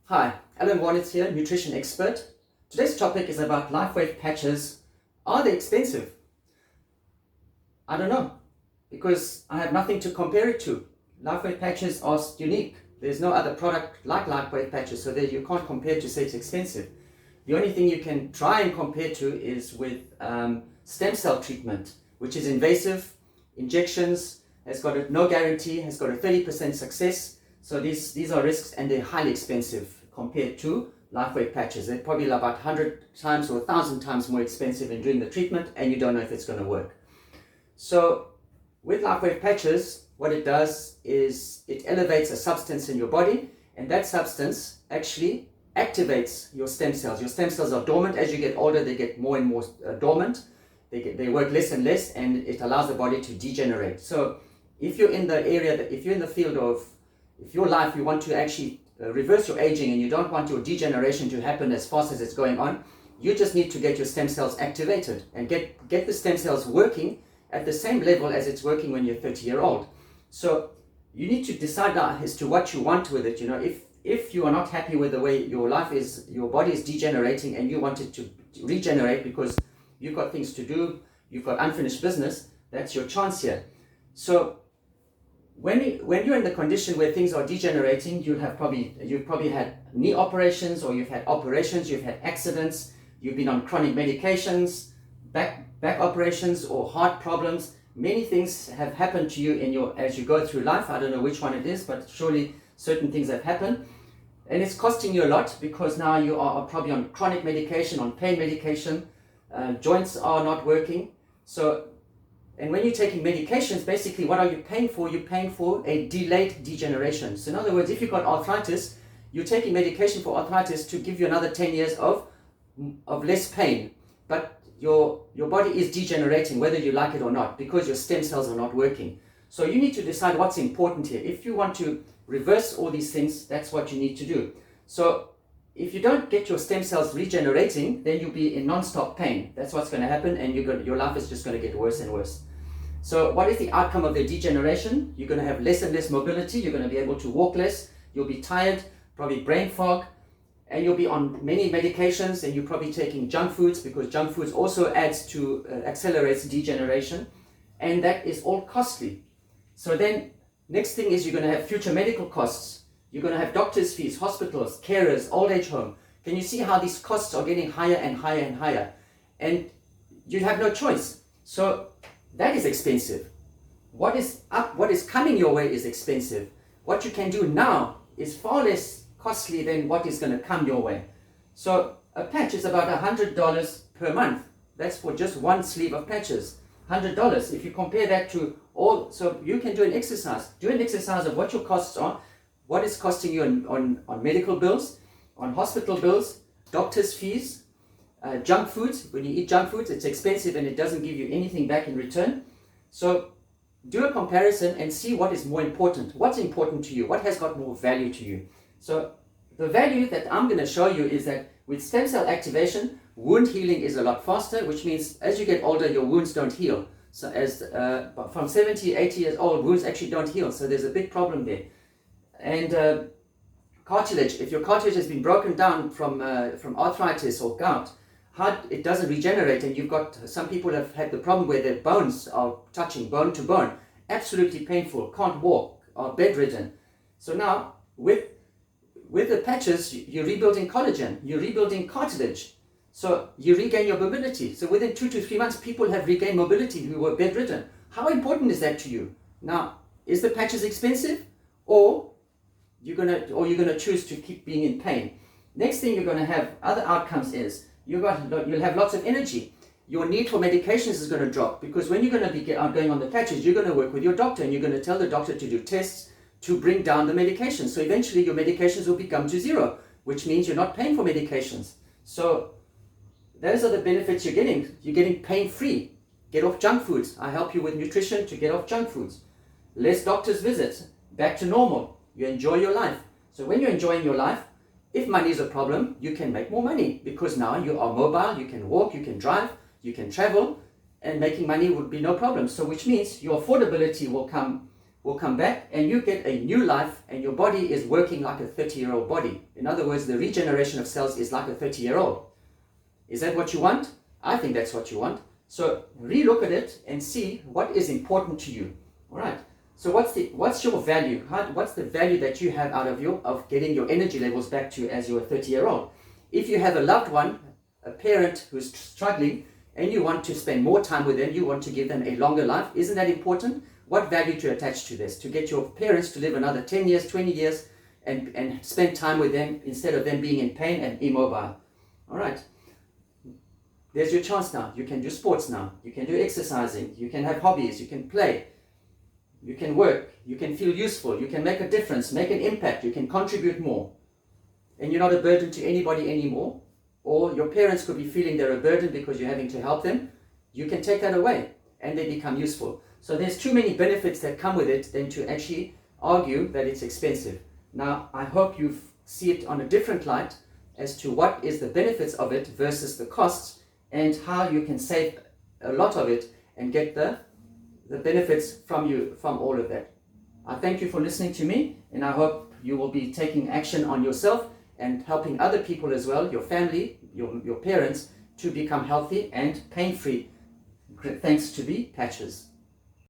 Hi, Alan Warnitz here, nutrition expert. Today's topic is about Lifewave patches. Are they expensive? I don't know, because I have nothing to compare it to. Lifewave patches are unique. There's no other product like Lifewave patches, so that you can't compare to say it's expensive. The only thing you can try and compare to is with stem cell treatment, which is invasive, injections, has got no guarantee, has got a 30% success. So these are risks, and they're highly expensive compared to Lifewave patches. They're probably about 100 times or 1,000 times more expensive in doing the treatment, and you don't know if it's going to work. So with Lifewave patches, what it does is it elevates a substance in your body, and that substance actually activates your stem cells. Your stem cells are dormant. As you get older, they get more and more dormant. They work less and less, and it allows the body to degenerate. So if you're in the area, if you're in the field of, if your life, you want to actually reverse your aging and you don't want your degeneration to happen as fast as it's going on, you just need to get your stem cells activated and get the stem cells working at the same level as it's working when you're 30-year-old. So you need to decide now as to what you want with it. You know, if you are not happy with the way your life is, your body is degenerating, and you want it to regenerate because you've got things to do, you've got unfinished business, that's your chance here. So when you're in the condition where things are degenerating, you've probably had knee operations, or you've had operations, you've had accidents, you've been on chronic medications, back operations, or heart problems. Many things have happened to you as you go through life. I don't know which one it is, but surely certain things have happened. And it's costing you a lot, because now you are probably on chronic medication, on pain medication, joints are not working. And when you're taking medications, basically what are you paying for? You're paying for a delayed degeneration. So in other words, if you've got arthritis, you're taking medication for arthritis to give you another 10 years of less pain. But your body is degenerating, whether you like it or not, because your stem cells are not working. So you need to decide what's important here. If you want to reverse all these things, that's what you need to do. So if you don't get your stem cells regenerating, then you'll be in non-stop pain. That's what's going to happen, and your life is just going to get worse and worse. So what is the outcome of the degeneration? You're going to have less and less mobility. You're going to be able to walk less. You'll be tired, probably brain fog, and you'll be on many medications, and you're probably taking junk foods, because junk foods also accelerates degeneration, and that is all costly. So then next thing is you're going to have future medical costs. You're going to have doctors' fees, hospitals, carers, old age home. Can you see how these costs are getting higher and higher and higher? And you have no choice. So that is expensive. What is coming your way is expensive. What you can do now is far less costly than what is going to come your way. So a patch is about $100 per month. That's for just one sleeve of patches. $100. If you compare that to all, so you can do an exercise. Do an exercise of what your costs are, what is costing you on medical bills, on hospital bills, doctors' fees, junk foods. When you eat junk foods, it's expensive and it doesn't give you anything back in return. So do a comparison and see what is more important. What's important to you? What has got more value to you? So the value that I'm going to show you is that with stem cell activation, wound healing is a lot faster, which means as you get older, your wounds don't heal. So from 70, 80 years old, wounds actually don't heal. So there's a big problem there. And cartilage, if your cartilage has been broken down from arthritis or gout, it doesn't regenerate, and you've got, some people have had the problem where their bones are touching bone to bone, absolutely painful, can't walk, are bedridden. So now with the patches, you're rebuilding collagen, you're rebuilding cartilage, so you regain your mobility. So within 2 to 3 months, people have regained mobility who were bedridden. How important is that to you? Now, is the patches expensive, or you're gonna choose to keep being in pain? Next thing you're gonna have other outcomes is you'll have lots of energy. Your need for medications is going to drop, because when you're going to be going on the patches, you're going to work with your doctor, and you're going to tell the doctor to do tests to bring down the medications. So eventually your medications will become to zero, which means you're not paying for medications. So those are the benefits you're getting. You're getting pain-free. Get off junk foods. I help you with nutrition to get off junk foods. Less doctor's visits. Back to normal. You enjoy your life. So when you're enjoying your life, if money is a problem, you can make more money, because now you are mobile, you can walk, you can drive, you can travel, and making money would be no problem. So which means your affordability will will come back and you get a new life and your body is working like a 30-year-old body. In other words, the regeneration of cells is like a 30-year-old. Is that what you want? I think that's what you want. So relook at it and see what is important to you. All right. So what's your value? What's the value that you have out of getting your energy levels back to as you're a 30-year-old? If you have a loved one, a parent who's struggling, and you want to spend more time with them, you want to give them a longer life, isn't that important? What value to attach to this? To get your parents to live another 10 years, 20 years, and spend time with them instead of them being in pain and immobile. All right. There's your chance now. You can do sports now. You can do exercising. You can have hobbies. You can play. You can work. You can feel useful. You can make a difference, make an impact. You can contribute more. And you're not a burden to anybody anymore. Or your parents could be feeling they're a burden because you're having to help them. You can take that away and they become useful. So there's too many benefits that come with it than to actually argue that it's expensive. Now, I hope you see it on a different light as to what is the benefits of it versus the costs and how you can save a lot of it and get the benefits from all of that. I thank you for listening to me, and I hope you will be taking action on yourself and helping other people as well, your family, your parents, to become healthy and pain-free thanks to the patches.